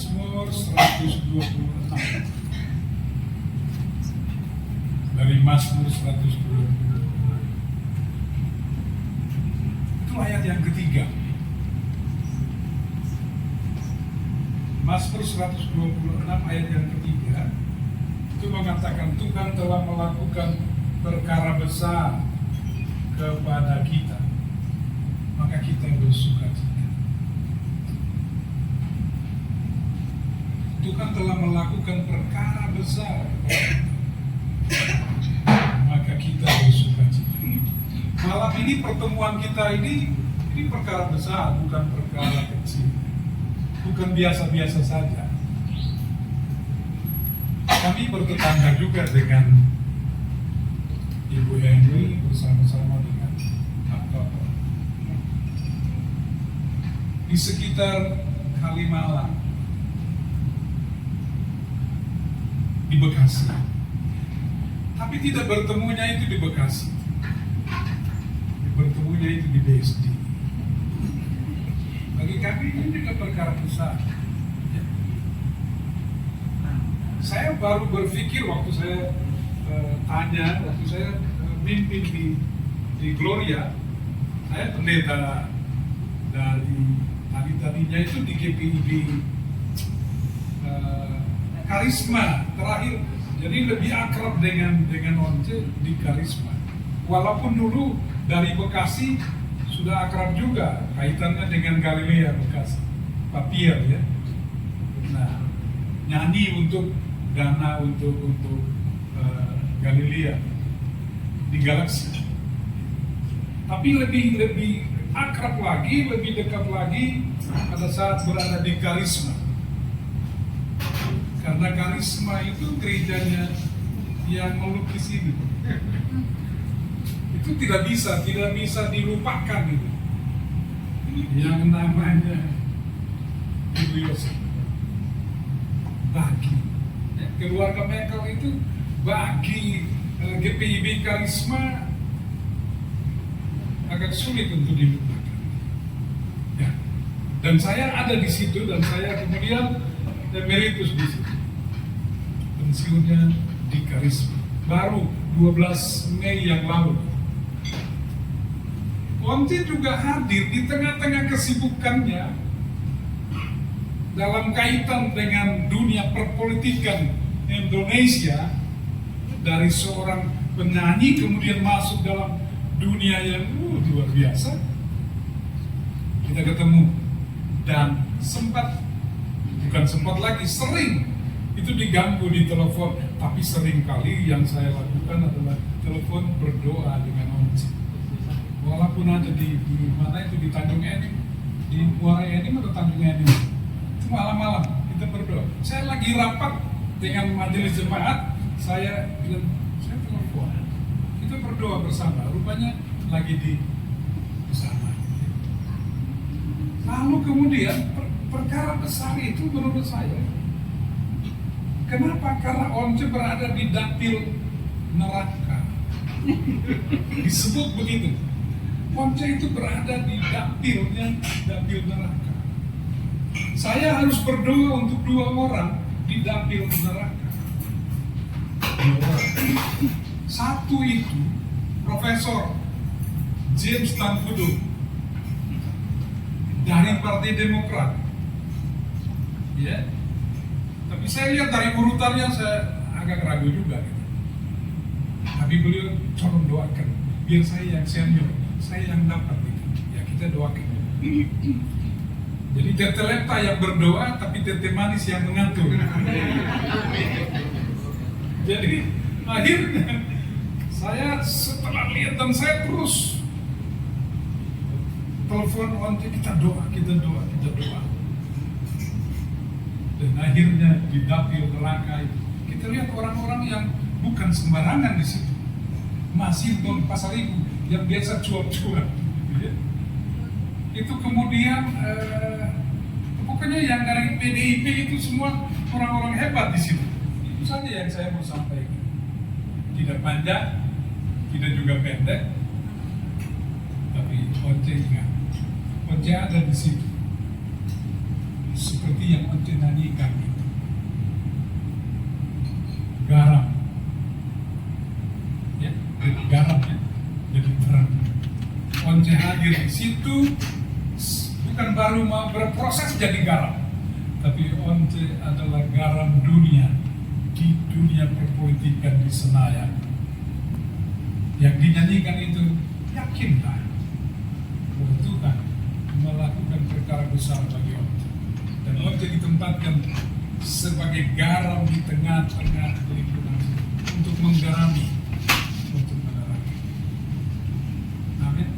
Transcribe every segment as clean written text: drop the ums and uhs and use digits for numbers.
Mazmur 126. Dari Mazmur 126. Itu ayat yang ketiga. Mazmur 126 ayat yang ketiga itu mengatakan Tuhan telah melakukan perkara besar kepada kita, maka kita bersukacita. Tuhan telah melakukan perkara besar kepada kita, maka kita bersukacita. Malam ini pertemuan kita ini perkara besar, bukan perkara kecil, bukan biasa-biasa saja. Kami bertetangga juga dengan Ibu Henry bersama-sama dengan Bapak di sekitar Kalimalang, di Bekasi. Tapi tidak bertemunya itu di Bekasi, bertemunya itu di BSD. Bagi kami ini juga perkara besar. Saya baru berpikir waktu saya waktu saya mimpin di Gloria, saya pendeta dari tadinya itu di GPIB Karisma terakhir, jadi lebih akrab dengan Once di Karisma. Walaupun dulu dari Bekasi sudah akrab juga, kaitannya dengan Galilea Bekasi, Pak Pierre ya. Nah, nyanyi untuk dana untuk Galilea di Galaksi. Tapi lebih akrab lagi, lebih dekat lagi pada saat berada di Karisma. Karena Karisma itu gerejanya yang melukis ini. Itu tidak bisa dilupakan itu. Yang namanya Ibu Yosef. Bagi keluarga Mekel itu, bagi GPIB Karisma agak sulit untuk dilupakan. Ya. Dan saya ada di situ dan saya kemudian emeritus di situ. Pensiunnya di Karisma. Baru 12 Mei yang lalu. Once juga hadir di tengah-tengah kesibukannya dalam kaitan dengan dunia perpolitikan Indonesia, dari seorang penyanyi kemudian masuk dalam dunia yang luar biasa. Kita ketemu dan bukan sempat lagi, sering itu diganggu di telepon, tapi sering kali yang saya lakukan adalah telepon berdoa dengan Once. Walaupun ada di mana itu, di Tanjung Enim, di Muara Enim atau Tanjung Enim, itu malam-malam kita berdoa. Saya lagi rapat dengan majelis jemaat, saya bilang, saya telepon, kita berdoa bersama. Rupanya lagi di sana. Lalu kemudian perkara besar itu menurut saya, kenapa? Karena Once berada di dapil neraka. Disebut begitu. Once itu berada di dapil neraka. Saya harus berdoa untuk 2 orang di dapil neraka. 2 orang. Satu itu Profesor James Tanfudo dari Partai Demokrat. Ya. Tapi saya lihat dari urutannya saya agak ragu juga gitu. Tapi beliau tolong doakan biar saya yang senior, saya yang dapat gitu. Ya kita doakan. Jadi Tete Lepta yang berdoa, tapi Tete Manis yang mengatur. Jadi akhirnya saya setelah lihat dan saya terus telepon Once, kita doa. Dan akhirnya di dapil neraka itu kita lihat orang-orang yang bukan sembarangan di situ. Masih Don Pasaribu yang biasa cuap-cuap. Itu kemudian pokoknya yang dari PDIP itu semua orang-orang hebat di situ. Itu saja yang saya mau sampaikan. Tidak panjang, tidak juga pendek, tapi Once ingat, Once ada di situ. seperti yang ente nyanyikan itu. Garam, ya, garam ya, jadi terang. Once hadir di situ bukan baru mau berproses jadi garam, tapi once adalah garam dunia di dunia perpolitikan di Senayan. Yang dinyanyikan itu, yakinlah bahwa Tuhan melakukan perkara besar bagi once, dan once ditempatkan sebagai garam di tengah-tengah lingkungan untuk menggarami, untuk menerangi. Amin.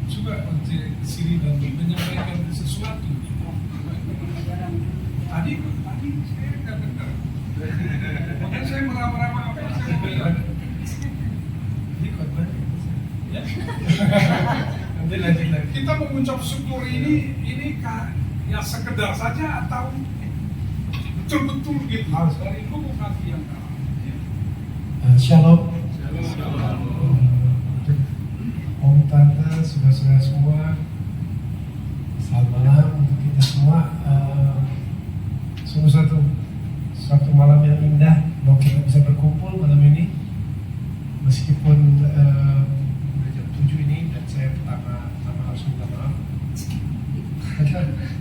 Coba once sini dan menyampaikan sesuatu. Tadi saya nggak dengar. Makanya saya meraba-raba apa yang saya mau bilang. Ini khotbah. Ya. Nanti lanjut lagi. Kita mengucap syukur ini ya sekedar saja atau betul-betul gitu harus dari lubuk hati yang dalam. Shalom. Om Tante, saudara-saudara semua, selamat malam untuk kita semua. Sungguh satu malam yang indah bahwa kita bisa berkumpul malam ini, meskipun udah jam 7 ini dan saya pertama harus minta maaf.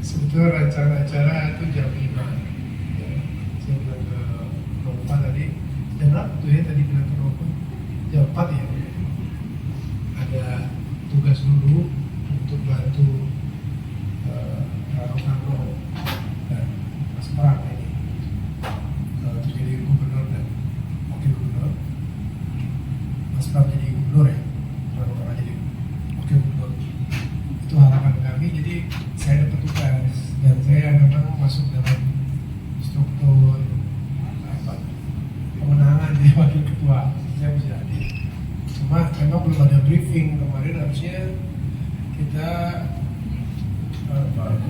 Sebetulnya rencana acara itu jam 5. Saya bilang ke Ropa tadi, jam berapa tuh ya tadi bilang ke Ropa? Jam 4 ya. Ada tugas dulu untuk bantu Rano dan Mas Pram ini untuk jadi gubernur dan wakil gubernur. Mas Pram jadi gubernur ya, Rano jadi wakil gubernur. Itu harapan kami. Jadi saya dapat tugas dan saya memang masuk dalam struktur pemenangan di wakil ketua. Saya bisa hadir. Cuma memang belum ada briefing kemarin, harusnya kita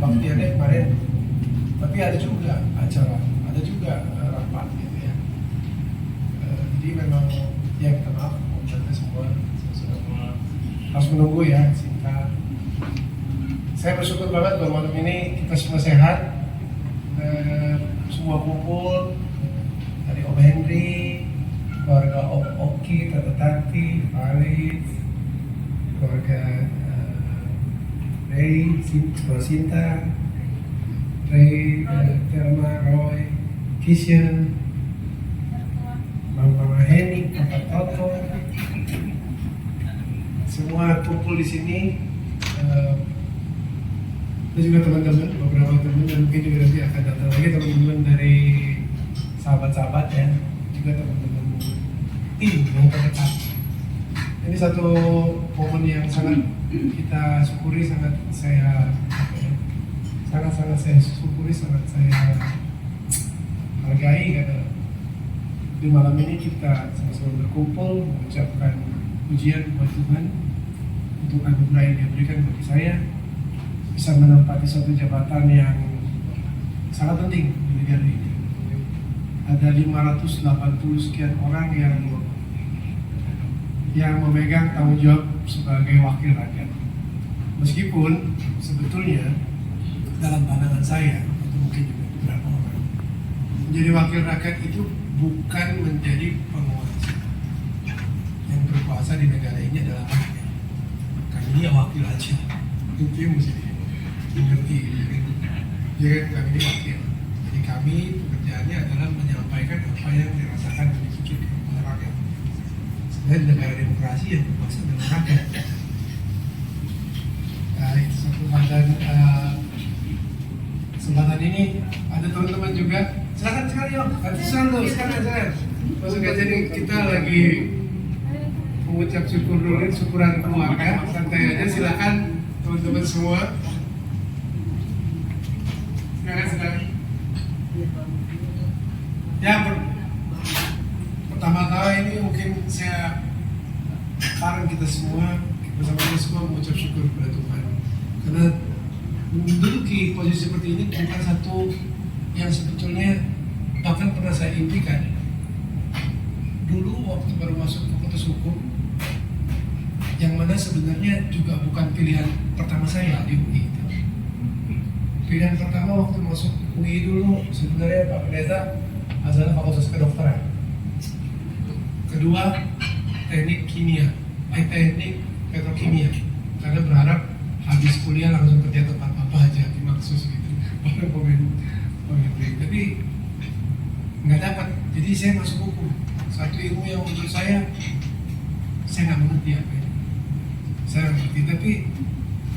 baktiannya kemarin, tapi ada juga acara, ada juga rapat gitu ya. Jadi memang ya kita maaf, kita semua harus menunggu ya, singkat. Saya bersyukur banget bahwa malam ini kita semua sehat, semua kumpul dari Om Henry, keluarga Om Oki, Tante Tati, Farid, keluarga Ray, Sinta, Ray, Thelma, Roy, Kishan, Mama Heni, Papa Toto, semua kumpul di sini. Dan juga teman-teman, beberapa teman dan mungkin juga nanti akan datang lagi teman-teman dari sahabat-sahabat ya, juga teman-teman tim yang terdekat. Ini satu momen yang sangat kita syukuri, sangat saya syukuri, sangat saya hargai karena di malam ini kita sama-sama berkumpul mengucapkan pujian buat Tuhan untuk anugerah yang Dia berikan bagi saya bisa menempati suatu jabatan yang sangat penting di negara ini. Ada 580 sekian orang yang memegang tanggung jawab sebagai wakil rakyat. Meskipun sebetulnya dalam pandangan saya, atau mungkin juga beberapa orang, menjadi wakil rakyat itu bukan menjadi penguasa. Yang berkuasa di negara ini adalah rakyat. Karena dia wakil aja. Itu yang mesti dimengerti. Ya kan, kami ini wakil. Jadi kami pekerjaannya adalah menyampaikan apa yang dirasakan dan dipikirkan oleh rakyat. Sebenarnya di negara demokrasi yang berkuasa adalah rakyat. Nah, itu satu badan. Kesempatan ini ada teman-teman juga. Silakan sekali Om, silakan. Masuk aja nih, kita lagi mengucap syukur dulu, syukuran keluarga. Santai aja, silakan teman-teman semua. Silakan. Ya, pertama-tama ini mungkin saya saran kita semua bersama kita semua mengucap syukur kepada Tuhan. Karena menduduki posisi seperti ini bukan satu yang sebetulnya bahkan pernah saya impikan. Dulu waktu baru masuk fakultas hukum, yang mana sebenarnya juga bukan pilihan pertama saya di UI itu. Pilihan pertama waktu masuk UI dulu sebenarnya Pak Pendeta adalah Fakultas Kedokteran. Kedua, teknik kimia, teknik petrokimia. Karena berharap habis kuliah langsung kerja tempat apa aja dimaksud gitu. Baru pemain. Tapi nggak dapat. Jadi saya masuk hukum. Satu ilmu yang menurut saya nggak mengerti apa itu. Saya nggak mengerti. Tapi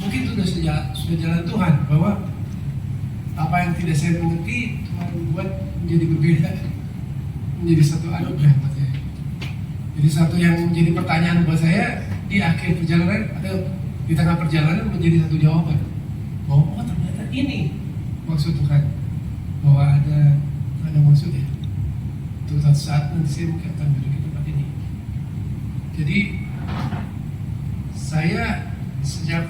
mungkin itu sudah jalan Tuhan bahwa apa yang tidak saya mengerti Tuhan buat menjadi berbeda, menjadi satu anugerah buat saya. Jadi satu yang menjadi pertanyaan buat saya di akhir perjalanan atau di tengah perjalanan menjadi satu jawaban. Bahwa oh, ternyata ini maksud Tuhan, bahwa ada maksud ya. Untuk satu saat nanti saya mungkin akan duduk di tempat ini. Jadi saya sejak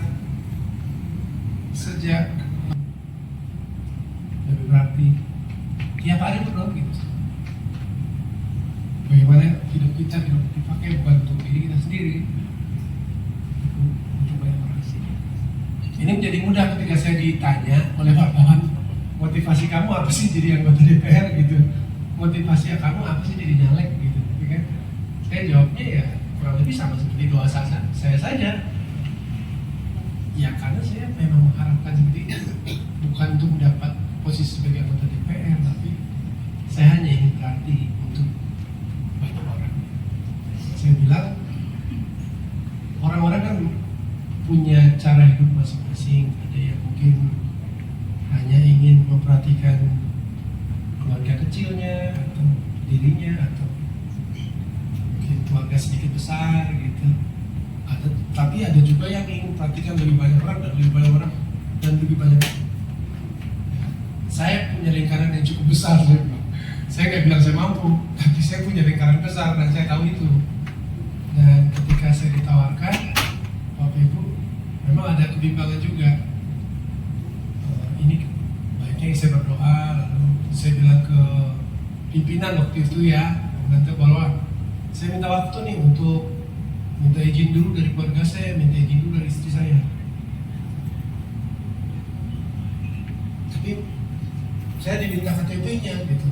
lebih berarti tiap hari berdoa gitu. Bagaimana hidup kita dipakai bukan untuk diri kita sendiri, untuk banyak orang. Ini menjadi mudah ketika saya ditanya oleh wartawan, motivasi kamu apa sih jadi anggota DPR gitu, motivasi kamu apa sih jadi nyalek gitu, kan? Saya jawabnya ya kurang lebih sama seperti doa saya saja. Ya karena saya memang mengharapkan seperti itu, bukan untuk mendapat posisi sebagai anggota DPR, tapi saya hanya ingin berarti untuk banyak orang. Saya bilang orang-orang kan punya cara hidup masing-masing. Ada yang mungkin hanya ingin memperhatikan keluarga kecilnya atau dirinya, atau mungkin keluarga sedikit besar gitu. Tapi ada juga yang ingin perhatikan lebih banyak orang dan lebih banyak. Saya punya lingkaran yang cukup besar. Saya nggak bilang saya mampu, tapi saya punya lingkaran besar dan saya tahu itu. Dan ketika saya ditawarkan, Bapak Ibu, memang ada kebimbangan juga. Ini baiknya saya berdoa, lalu saya bilang ke pimpinan waktu itu ya, nanti bahwa saya minta waktu nih untuk minta izin dulu dari keluarga saya, minta izin dulu dari istri saya. Tapi saya diminta KTP-nya gitu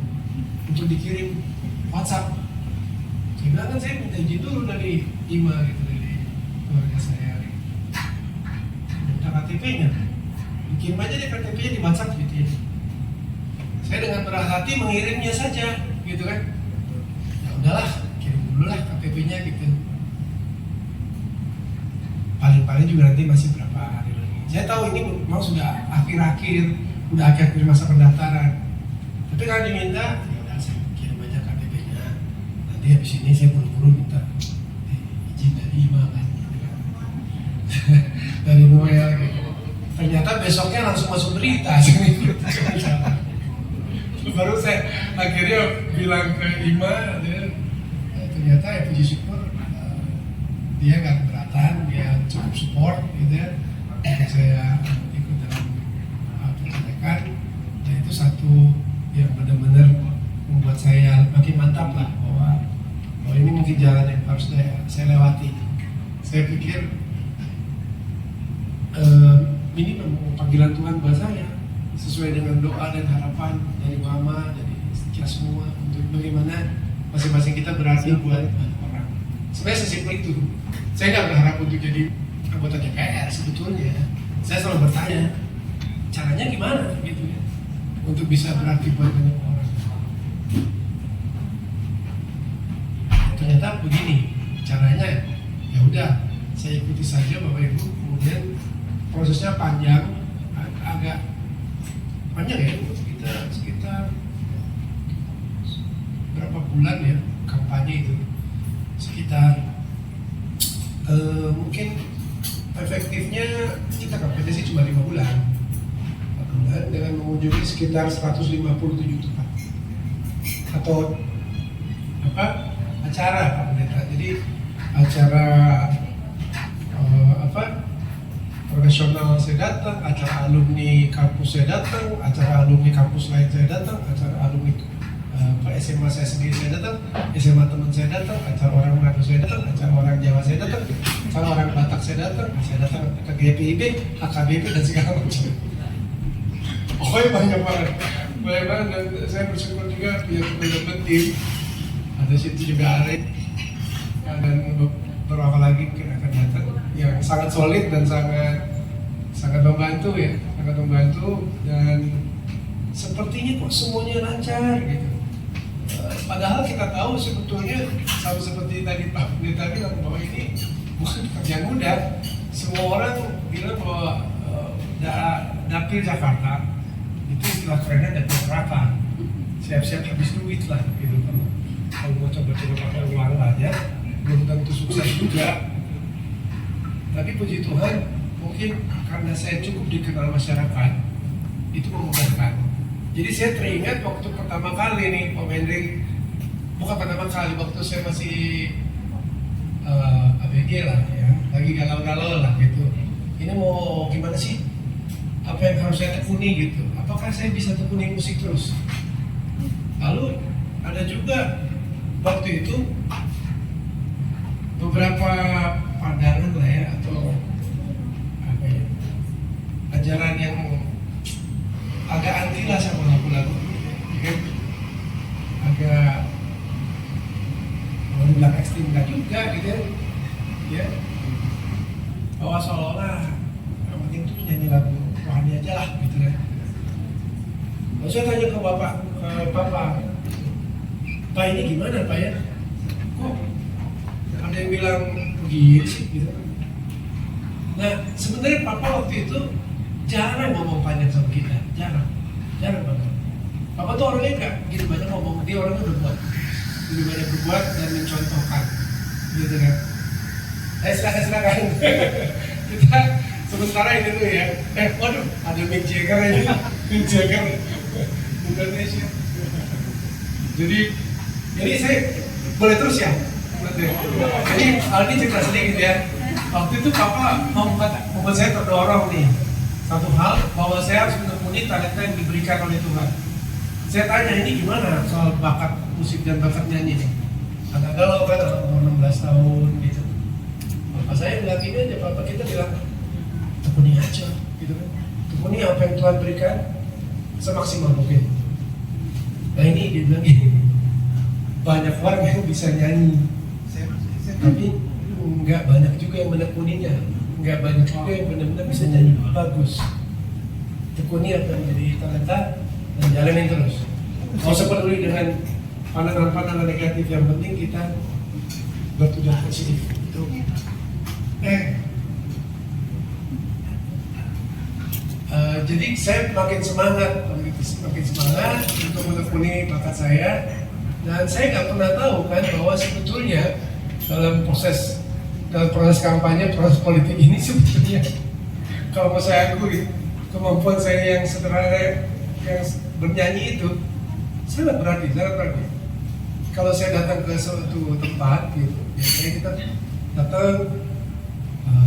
untuk dikirim WhatsApp. Saya bilang kan saya minta izin dulu dari IMA gitu, dari keluarga saya. Minta KTP-nya, bikin aja deh KTP-nya di WhatsApp gitu ya. Saya dengan berat hati mengirimnya saja gitu kan. Ya udahlah, kirim dulu lah KTP-nya gitu. Paling-paling juga nanti masih berapa hari lagi. Saya tahu ini memang sudah akhir-akhir masa pendaftaran. Tapi kalau diminta, ya udah saya kirim aja KTP-nya. Nanti habis ini saya buru-buru minta izin dari IMA kan. Dari Noel gitu. Ternyata besoknya langsung masuk berita. Baru saya akhirnya bilang ke IMA, ternyata ya puji syukur dia nggak keberatan, dia cukup support gitu ya. Jadi saya ikut dalam pendidikan, dan itu satu yang benar-benar membuat saya makin mantap lah bahwa ini mungkin jalan yang harus saya lewati. Saya pikir ini panggilan Tuhan buat saya, sesuai dengan doa dan harapan dari Mama, dari kita semua, untuk bagaimana masing-masing kita berhasil buat orang. Sebenarnya sesimpel itu. Saya nggak berharap untuk jadi anggota DPR sebetulnya. Saya selalu bertanya, caranya gimana gitu ya, untuk bisa berarti buat banyak orang. Ternyata begini caranya. Ya udah, saya ikuti saja Bapak Ibu. Kemudian prosesnya panjang, agak panjang ya, sekitar berapa bulan ya kampanye itu, sekitar mungkin efektifnya kita kampanye sih cuma 5 bulan dengan mengunjungi sekitar 157 tempat atau acara Pak Pendeta. Jadi acara profesional saya datang, acara alumni kampus saya datang, acara alumni kampus lain saya datang, acara alumni SMA saya sendiri saya datang, SMA teman saya datang, acara orang Manado saya datang, acara orang Jawa saya datang, acara orang Batak saya datang ke GPIB, HKBP dan segala macam. Pokoknya banyak banget dan saya bersyukur juga punya beberapa tim. Ada situ juga Arek dan beberapa lagi akan datang yang sangat solid dan sangat membantu ya, sangat membantu dan sepertinya kok semuanya lancar gitu. Padahal kita tahu sebetulnya sama seperti tadi Pak Pendeta bilang bahwa ini bukan pekerjaan mudah. Semua orang bilang bahwa dapil Jakarta itu istilah kerennya dapil neraka. Siap-siap habis duit lah gitu. Kalau mau coba-coba pakai uang aja belum tentu sukses juga. Tapi puji Tuhan mungkin karena saya cukup dikenal masyarakat itu memudahkan. Jadi saya teringat waktu pertama kali nih Pak Mendring, bukan pertama kali, waktu saya masih ABG lah ya, lagi galau-galau lah gitu. Ini mau gimana sih? Apa yang harus saya tekuni gitu? Apakah saya bisa tekuni musik terus? Lalu ada juga waktu itu beberapa pandangan lah ya, atau apa ya, ajaran yang agak anti lah sama lagu-lagu, ya kan? Agak mau dibilang ekstrim nggak juga gitu ya, bahwa seolah-olah yang penting itu nyanyi lagu rohani aja lah gitu kan. Lalu saya tanya ke papa, Pak ini gimana Pak ya? Kok ada yang bilang begini sih gitu. Nah sebenarnya papa waktu itu jarang ngomong panjang sama kita, jarang banget. Papa tuh orangnya nggak gitu banyak ngomong, dia orangnya berbuat, lebih banyak berbuat dan mencontohkan, gitu kan. Silakan. Kita sementara ini tuh ya. Waduh, ada Mick Jagger ini, Mick Jagger Indonesia. Jadi saya boleh terus ya. Jadi Aldi cerita sedikit ya. Waktu itu Papa membuat saya terdorong nih satu hal, bahwa saya harus menekuni talenta yang diberikan oleh Tuhan. Saya tanya ini gimana soal bakat musik dan bakat nyanyi nih. Agak galau kan, umur 16 tahun gitu. Papa saya bilang gini aja, Papa kita bilang tekuni aja gitu kan. Tekuni apa yang Tuhan berikan semaksimal mungkin. Nah ini dia bilang gini, banyak orang yang bisa nyanyi, tapi nggak banyak juga yang menekuninya. Nggak banyak juga yang benar-benar bisa nyanyi bagus. Tekuni apa yang menjadi talenta dan jalanin terus. Nggak usah peduli dengan pandangan-pandangan negatif, yang penting kita bertujuan positif. Itu. Jadi saya makin semangat untuk menekuni bakat saya, dan saya nggak pernah tahu kan bahwa sebetulnya dalam proses kampanye, proses politik ini sebetulnya kalau mau saya akui kemampuan saya yang sederhana yang bernyanyi itu sangat berarti. Kalau saya datang ke suatu tempat gitu, biasanya kita datang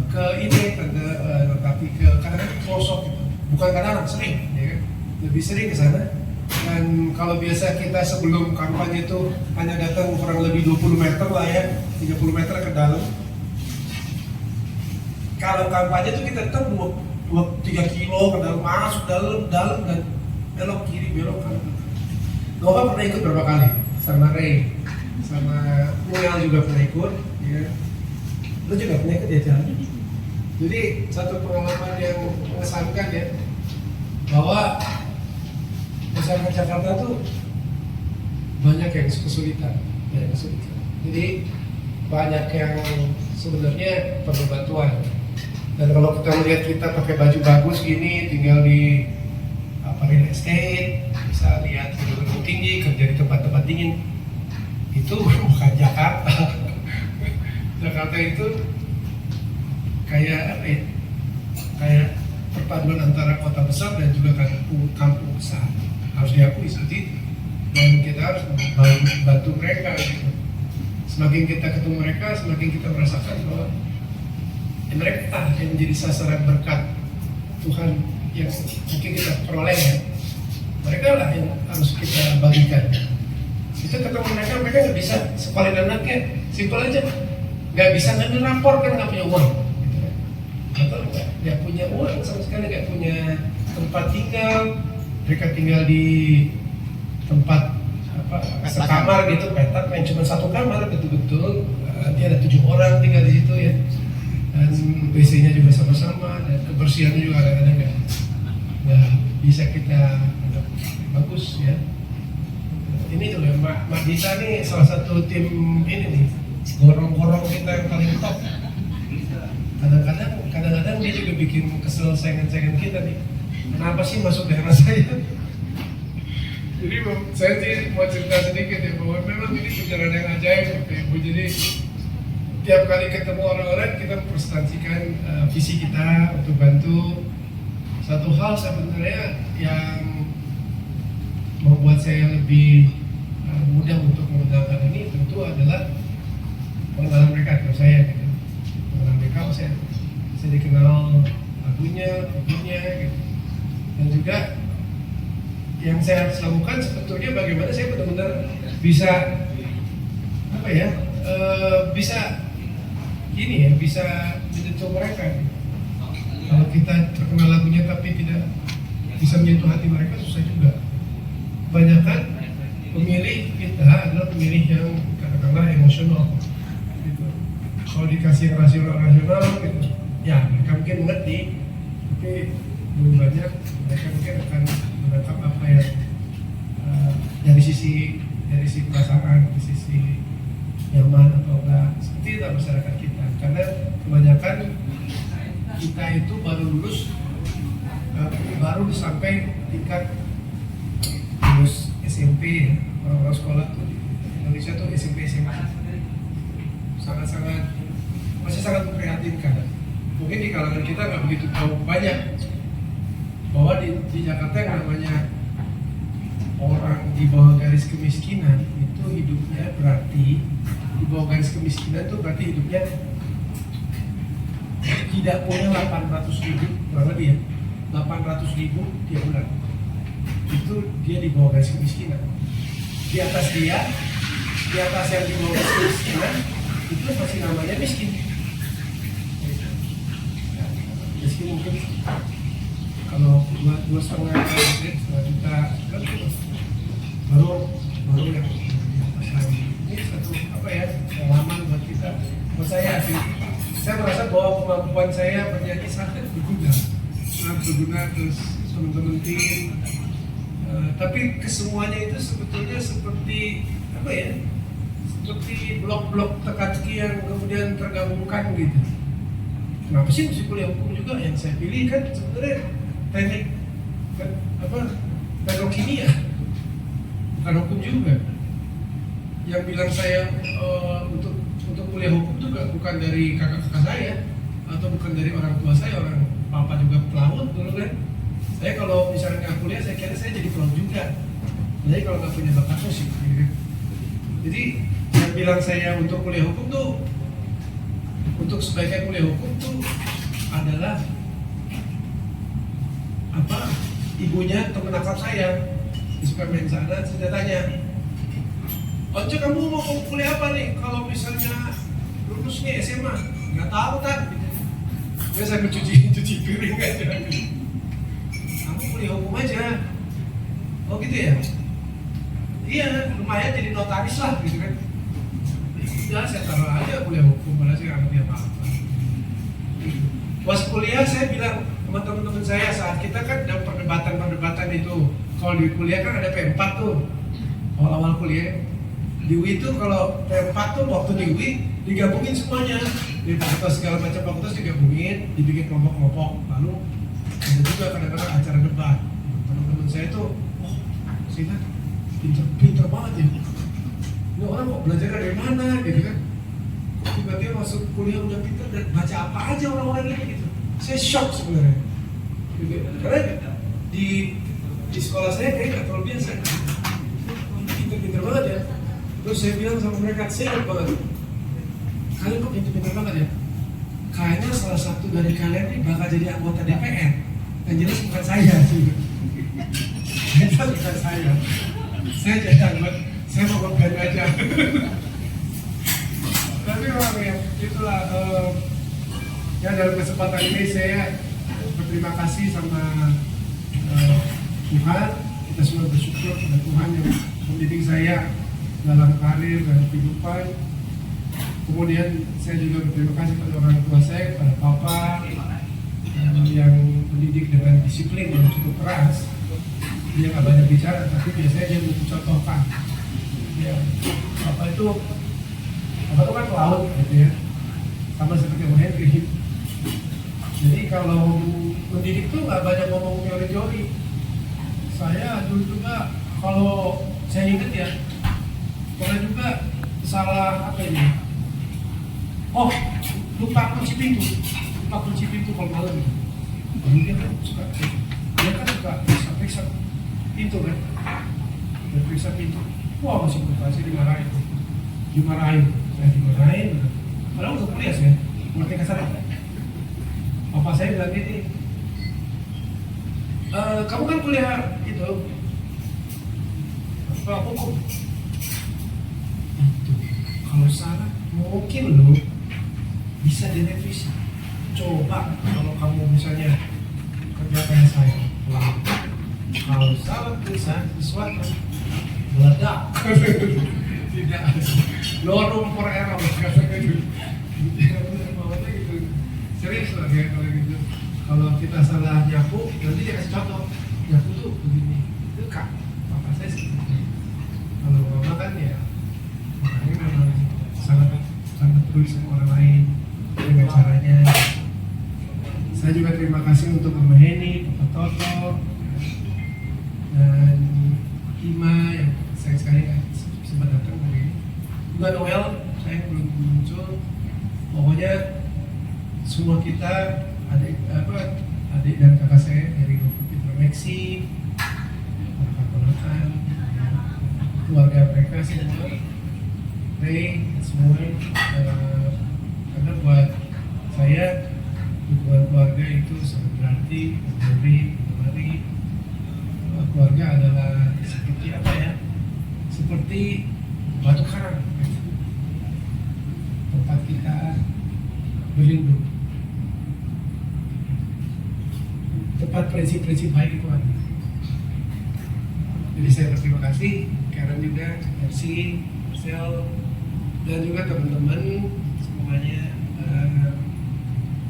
ke ini, tapi ke kadang-kadang pelosok gitu, bukan kadang-kadang sering, ya kan? Lebih sering ke sana. Dan kalau biasa kita sebelum kampanye itu hanya datang kurang lebih 20 meter lah ya, 30 meter ke dalam. Kalau kampanye itu kita datang 2-3 kilo ke dalam, masuk dalam dan belok kiri, belok kanan. Gua pernah ikut berapa kali sama Ray, sama Muriel juga pernah ikut, ya. Lu juga pernah ikut ya jalan. Jadi satu pengalaman yang mengesankan ya, bahwa masyarakat Jakarta tuh banyak yang kesulitan. Jadi banyak yang sebenarnya perlu bantuan. Dan kalau kita melihat kita pakai baju bagus gini, tinggal di real estate, bisa lihat gedung-gedung tinggi, kerja di tempat-tempat dingin, itu bukan Jakarta. Jakarta itu kayak apa ya? Kayak perpaduan antara kota besar dan juga kampung besar. Harus diakui seperti itu. Dan kita harus bantu mereka gitu. Semakin kita ketemu mereka, semakin kita merasakan bahwa mereka yang menjadi sasaran berkat Tuhan yang mungkin kita peroleh ya. Mereka lah yang harus kita bagikan. Kita ketemu mereka nggak bisa sekolahkan anaknya, simpel aja. Nggak bisa ngambil rapor kan nggak punya uang. Atau nggak punya uang sama sekali, nggak punya tempat tinggal, mereka tinggal di tempat sekamar gitu, petak yang cuma satu kamar betul-betul. Nanti ada 7 orang tinggal di situ ya, dan WC-nya juga sama-sama, dan kebersihannya juga kadang-kadang nggak bisa kita anggap bagus ya. Ini tuh ya, Mbak Dita nih salah satu tim ini nih, gorong-gorong kita yang paling top. Kadang-kadang dia juga bikin kesel saingan-saingan kita nih. Kenapa sih masuk daerah saya? Jadi saya sih mau cerita sedikit ya, bahwa memang ini perjalanan yang ajaib Bapak Ibu. Jadi tiap kali ketemu orang-orang kita mempresentasikan visi kita untuk bantu. Satu hal sebenarnya yang membuat saya lebih mudah untuk menggunakan ini tentu adalah pengenalan mereka dengan saya gitu. Pengenalan mereka saya dikenal lagunya, gitu. Dan juga yang saya harus lakukan sebetulnya bagaimana saya benar-benar bisa bisa gini ya, bisa menyentuh mereka. Kalau kita terkenal lagunya tapi tidak bisa menyentuh hati mereka, susah juga. Kebanyakan pemilih kita adalah pemilih yang katakanlah emosional gitu. Kalau dikasih yang rasional gitu, ya mereka mungkin mengerti, tapi belum banyak mereka mungkin akan menangkap apa yang dari sisi perasaan, dari sisi nyaman atau enggak. Seperti itu masyarakat kita, karena kebanyakan kita itu baru lulus, baru sampai tingkat lulus SMP. Orang-orang sekolah tuh di Indonesia tuh SMP SMA masih sangat memprihatinkan. Mungkin di kalangan kita nggak begitu tahu banyak bahwa di Jakarta yang namanya orang di bawah garis kemiskinan itu hidupnya berarti di bawah garis kemiskinan itu berarti hidupnya tidak punya 800.000 kurang lebih ya, 800.000 tiap bulan. Itu dia di bawah garis kemiskinan. Di atas yang di bawah garis kemiskinan itu masih namanya miskin. Miskin mungkin kalau 2,5 juta kan baru yang atas lagi. Ini satu pengalaman buat kita, buat saya sih. Saya merasa bahwa kemampuan saya bernyanyi sangat berguna terus teman-teman tim. Tapi kesemuanya itu sebetulnya seperti seperti blok-blok teka-teki yang kemudian tergabungkan gitu. Kenapa sih mesti kuliah hukum juga? Yang saya pilih kan sebenarnya teknik teknik kimia, bukan hukum juga. Yang bilang saya untuk kuliah hukum juga bukan dari kakak-kakak saya atau bukan dari orang tua saya, orang papa juga pelaut dulu kan. Saya kalau misalnya nggak kuliah, saya kira saya jadi pelaut juga. Jadi kalau nggak punya bakat musik, gitu kan. Jadi yang bilang saya untuk kuliah hukum tuh, untuk sebaiknya kuliah hukum tuh adalah ibunya teman akrab saya di Superman sana. Saya tanya, Once, kamu mau kuliah apa nih? Kalau misalnya lulus nih SMA, nggak tahu kan? Ya saya mencuci piring aja. Kamu kuliah hukum aja. Oh gitu ya? Iya, lumayan jadi notaris lah gitu kan. Ya saya taruh aja kuliah hukum, malah saya nggak ngerti apa-apa. Pas kuliah saya bilang sama teman-teman saya, saat kita kan ada perdebatan itu. Kalau di kuliah kan ada P4 tuh, awal-awal kuliah. Di UI itu kalau P4 tuh waktu di UI digabungin semuanya, di fakultas segala macam fakultas digabungin, dibikin kelompok-kelompok. Lalu ada juga kadang-kadang acara debat. Teman-teman saya tuh, sini pinter banget ya. Ini orang kok belajar dari mana gitu kan? Tiba-tiba masuk kuliah udah pinter dan baca apa aja orang-orang ini gitu. Saya shock sebenarnya. Gitu. Karena di sekolah saya kayak nggak terlalu biasa. Pinter-pinter banget ya. Terus saya bilang sama mereka, saya ingat banget, kalian kok pinter-pinter banget ya? Kayaknya salah satu dari kalian ini bakal jadi anggota DPR. Yang jelas bukan saya sih. Jelas bukan saya. Saya jadi anggota, saya mau berbeda aja. Tapi memang ya, itulah ya dalam kesempatan ini saya berterima kasih sama Tuhan, kita semua bersyukur pada Tuhan yang mendidik saya dalam karir dan kehidupan. Kemudian saya juga berterima kasih pada orang tua saya, pada papa yang mendidik dengan disiplin yang cukup keras. Dia nggak banyak bicara, tapi biasanya dia mencontohkan. Ya, papa itu kan pelaut gitu ya, sama seperti Om Henry. Jadi kalau mendidik tuh nggak banyak ngomong teori-teori. Saya dulu juga kalau saya ingat ya, pernah juga salah apa ini? Oh, lupa kunci pintu kalau malam. Dia kan suka periksa pintu kan, periksa pintu. Wah, masih berkasih dimarahin. Saya dimarahin. Padahal udah kuliah saya, ngerti kasar. Papa saya bilang gini, kamu kan kuliah itu hukum. Itu kalau salah mungkin lo bisa direvisi. Coba kalau kamu misalnya kerja kayak saya, kalau salah tulisan sesuatu meledak. Tidak, no room for error. Serius lah ya kalau gitu. Kalau kita salah nyapu, nanti dia kasih contoh. Nyapu tuh begini, itu kak, papa saya seperti itu. Kalau mama kan ya, makanya memang sangat peduli sama orang lain dengan caranya. Saya juga terima kasih untuk Mama Heni, Papa Toto, dan Ima yang sayang sekali kan sempat datang hari ini. Juga Noel, saya belum muncul. Pokoknya semua kita adik dan kakak saya dari Petra Meksi, ponakan, keluarga mereka semua, Ray, semua, karena buat saya dukungan keluarga itu sangat berarti. Dari keluarga adalah seperti apa ya? Seperti batu karang, tempat kita berlindung. Tempat prinsip-prinsip baik Tuhan. Jadi saya berterima kasih Karen juga, Mercy, Marcel, dan juga teman-teman semuanya.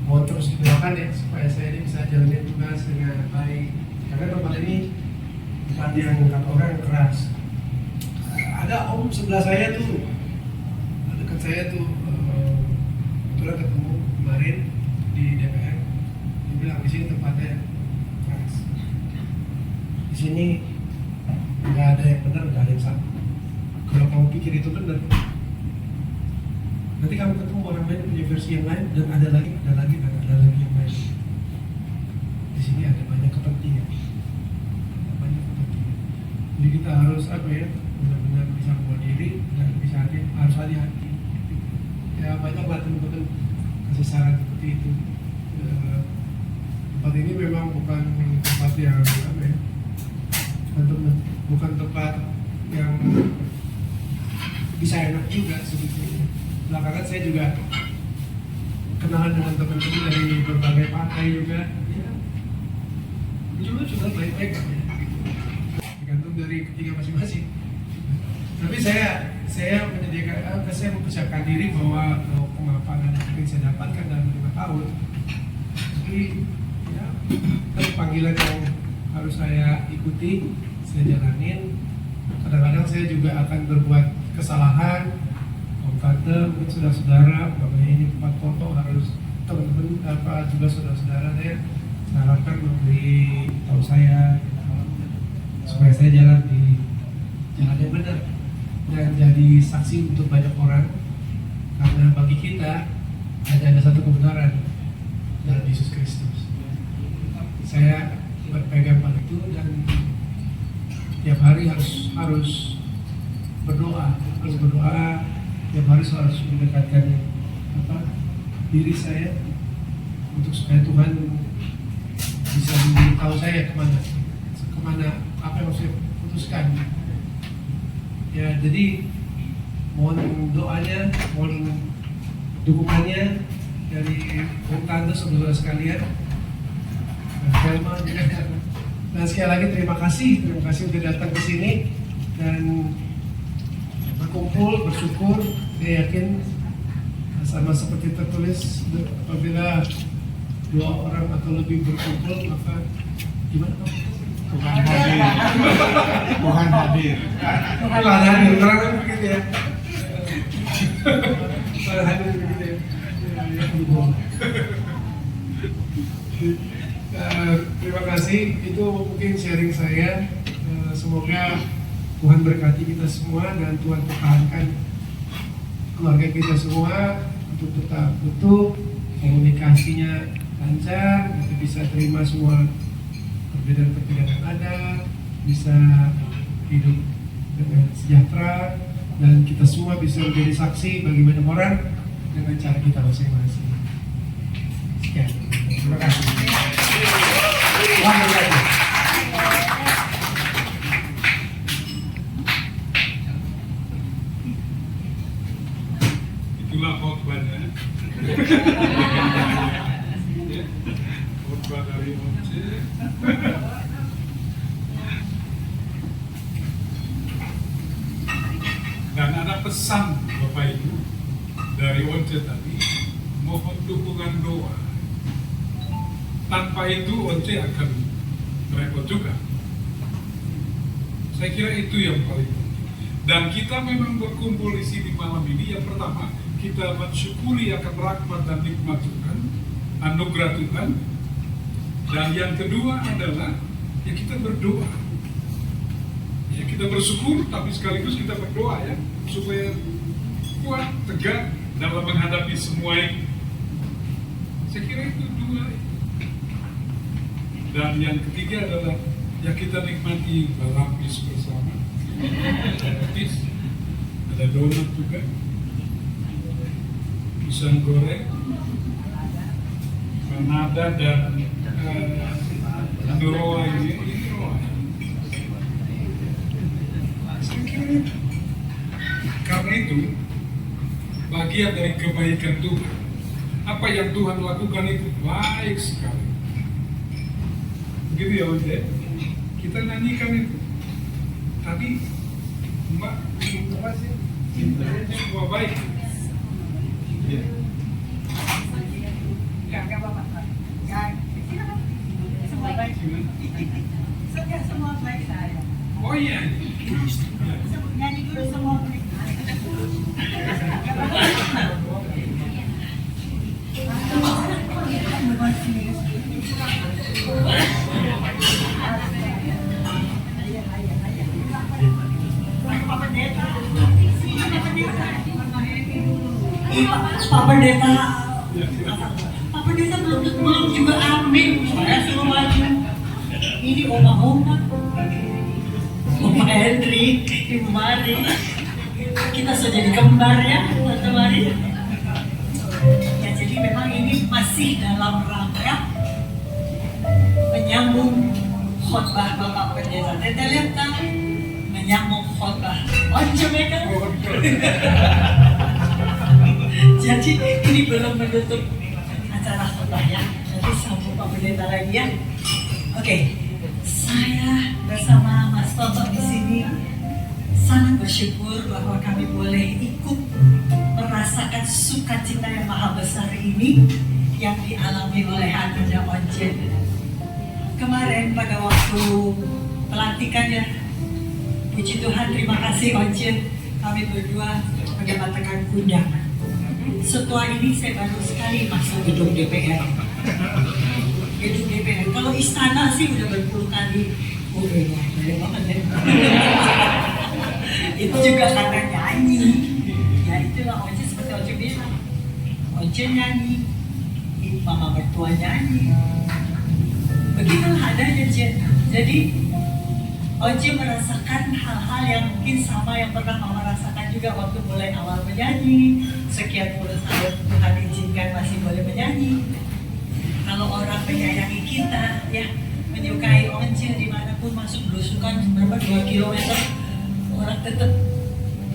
Mohon terus didoakan ya supaya saya ini bisa jalanin tugas dengan baik. Karena tempat ini tempat yang kata orang keras. Ada om sebelah saya tuh, dekat saya tuh, kebetulan ketemu kemarin di DPR. Dia bilang di sini tempatnya keras. Di sini nggak ada yang benar, nggak ada yang salah. Kalau kamu pikir itu benar, nanti kamu ketemu orang lain punya versi yang lain, dan ada lagi yang lain. Di sini ada banyak kepentingan. Jadi kita harus benar-benar bisa membuat diri dan bisa harus hati-hati. Ya banyaklah teman-teman kasih saran seperti itu. Tempat ini memang bukan tempat yang bukan tempat yang bisa enak juga sebetulnya. Belakangan saya juga kenalan dengan teman-teman dari berbagai partai juga. Ya, juga baik-baik ya. Tergantung dari ketiga masing-masing. Tapi saya menyediakan, saya mempersiapkan diri bahwa kemapanan yang ingin saya dapatkan dalam 5 tahun. Jadi ya, panggilan yang harus saya ikuti, saya jalanin. Kadang-kadang saya juga akan berbuat kesalahan. Om Tante, mungkin saudara-saudara, bagaimana ini tempat foto harus teman-teman juga saudara-saudara saya harapkan memberi tahu saya supaya saya jalan di jalan yang benar dan jadi saksi untuk banyak orang, karena bagi kita hanya ada satu kebenaran dalam Yesus Kristus. Saya berpegang pada itu dan tiap hari harus berdoa, tiap hari harus mendekatkan diri saya untuk supaya Tuhan bisa memberitahu saya kemana apa yang harus saya putuskan. Ya, jadi mohon doanya, mohon dukungannya dari Om Tante, saudara sekalian, Velma juga Dan sekali lagi terima kasih udah datang ke sini dan berkumpul, bersyukur. Saya yakin sama seperti tertulis, apabila dua orang atau lebih berkumpul maka gimana Pak? Tuhan hadir. Tuhan hadir. Tuhan hadir, orang kan begitu ya. Tuhan hadir begitu ya. Terima kasih, itu mungkin sharing saya. Semoga Tuhan berkati kita semua dan Tuhan pertahankan keluarga kita semua untuk tetap utuh, komunikasinya lancar, kita bisa terima semua perbedaan-perbedaan yang ada, bisa hidup dengan sejahtera, dan kita semua bisa menjadi saksi bagi banyak orang dengan cara kita masing-masing. Sekian, terima kasih. Tuhan memberkati. Itulah khotbahnya. Khotbah dari Once. Dan ada pesan Bapak Ibu dari Once tadi, mohon dukungan doa. Tanpa itu Once akan repot juga. Saya kira itu yang paling penting. Dan kita memang berkumpul di sini malam ini. Yang pertama, kita mensyukuri akan rahmat dan nikmat Tuhan, anugerah Tuhan. Dan yang kedua adalah ya kita berdoa. Ya kita bersyukur, tapi sekaligus kita berdoa ya supaya kuat, tegak dalam menghadapi semua ini. Saya kira itu dua. Dan yang ketiga adalah ya kita nikmati berlapis bersama. Ada donat juga, pisang goreng, panada dan doa ini. Karena itu bagian dari kebaikan Tuhan. Apa yang Tuhan lakukan itu baik sekali. Begitu ya Once? Kita nyanyikan itu. Tadi Mbak, apa sih? Semua baik. Ya. Enggak apa-apa. Semua baik. Semua baik saya. Oh iya. Nyanyi dulu semua baik. Pak Pendeta, Pak Pendeta belum juga amin. Saya suruh maju. Ini Oma Henry, Ibu Mari. Kita sudah jadi kembar ya, Tante Mari. Ya jadi memang ini masih dalam rangka menyambung khotbah Bapak Pendeta. Tete lihat kan? Menyambung khotbah. Once mereka. Jadi ini belum menutup acara khotbah ya. Nanti sambung Pak Pendeta lagi ya. Oke, saya bersama Mas Toto di sini sangat bersyukur bahwa kami boleh ikut merasakan sukacita yang maha besar ini yang dialami oleh Anda Once. Kemarin pada waktu pelantikan ya, puji Tuhan, terima kasih Once, kami berdua mendapatkan undangan. Setelah ini saya baru sekali masuk gedung DPR. Gedung DPR. Kalau istana sih udah berpuluh kali. Oh iya, banget ya. Itu juga karena nyanyi. Ya itulah Once seperti Once bilang. Once nyanyi, mama mertua nyanyi. Begitulah adanya jadi Once merasakan hal-hal yang mungkin sama yang pernah mama rasakan juga waktu mulai awal menyanyi. Sekian puluh tahun Tuhan izinkan masih boleh menyanyi. Kalau orang menyayangi kita, ya menyukai Once dimanapun masuk belusukan berapa 2 kilometer, orang tetap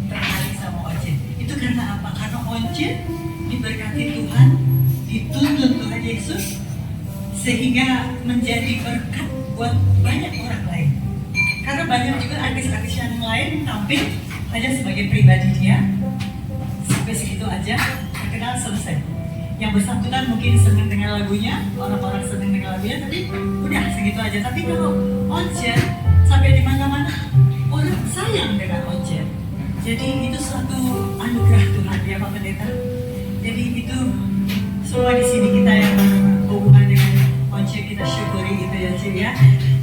tertarik sama Once. Itu karena apa? Karena Once diberkati Tuhan, dituntun Tuhan Yesus, sehingga menjadi berkat buat banyak orang lain. Karena banyak juga artis-artis yang lain tampil hanya sebagai pribadi dia, sampai segitu aja, terkenal selesai. Yang bersangkutan mungkin senang dengan lagunya, orang-orang senang dengan lagunya, tapi udah segitu aja. Tapi kalau Once sampai di mana-mana, orang sayang dengan Once. Jadi itu suatu anugerah Tuhan ya Pak Pendeta. Jadi itu semua di sini kita yang berhubungan dengan Once kita syukuri itu ya Cik ya.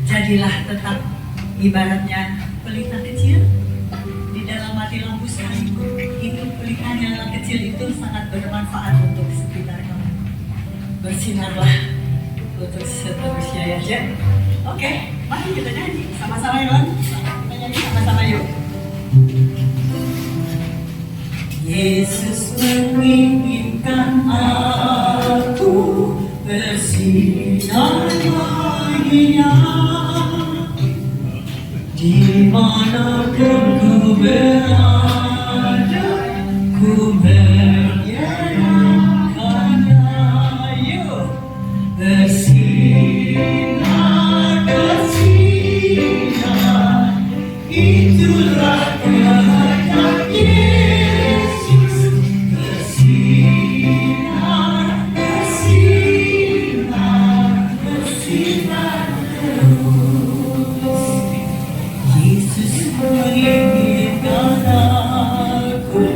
Jadilah tetap ibaratnya pelita kecil di dalam mati lampu sekali. Itu pelitaan yang kecil itu sangat bermanfaat untuk sekitar kamu. Bersinarlah untuk seterusnya ya Cik. Oke, mari kita nyanyi sama-sama ya Bang. Kita nyanyi sama-sama yuk. Yesus menginginkan aku bersinar bahagia di mana ku berada, ku menyerahkannya. Yuk, bersinar, bersinar, itulah kehendak Yesus. Bersinar, bersinar, bersinar terus. Yesus menginginkan aku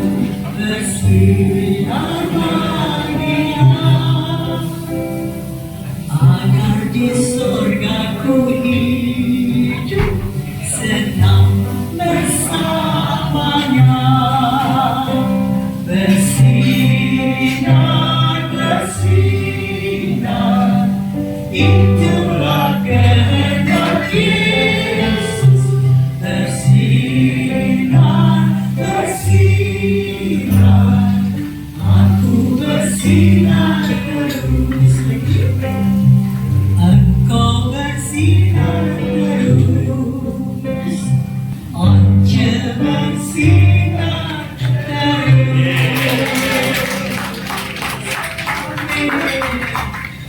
bersinar bahagia, agar di surga ku hidup senang bersamanya. Bersinar, bersinar, itulah kehendak Yesus. Bersinar, bersinar, aku bersinar terus. Engkau bersinar terus, Once bersinar terus.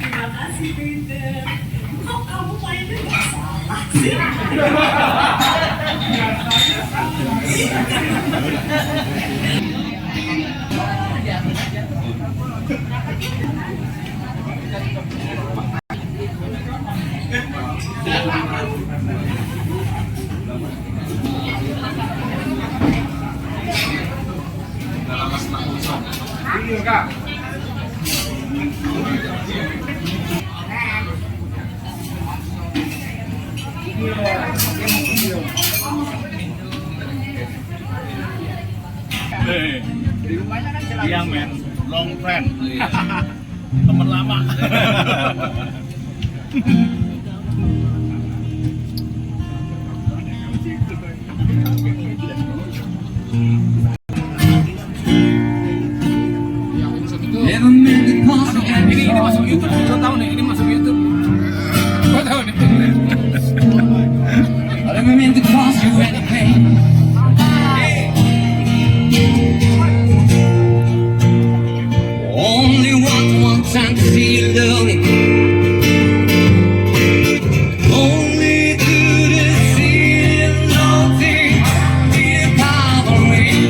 Terima kasih Peter. Kok kamu mainnya nggak salah sih? Iya men, long friend. Temen lama. Ini masuk YouTube, lo tahu nih, ini masuk YouTube. Lo tahu nih. I never meant to cause you any pain. Only want one time to see you loving. Only to the sea of nothing, dear Calvary.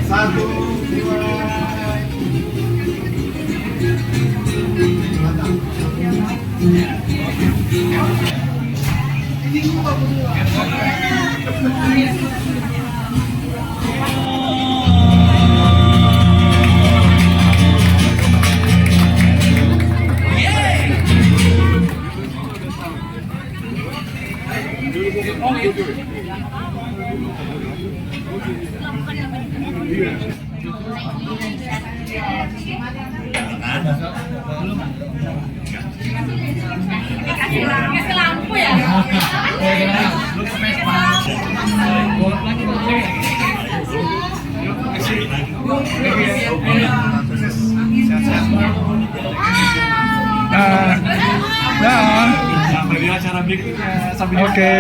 Satu, dua. Kasih lampu ya. Beli acara berikutnya sampai oke.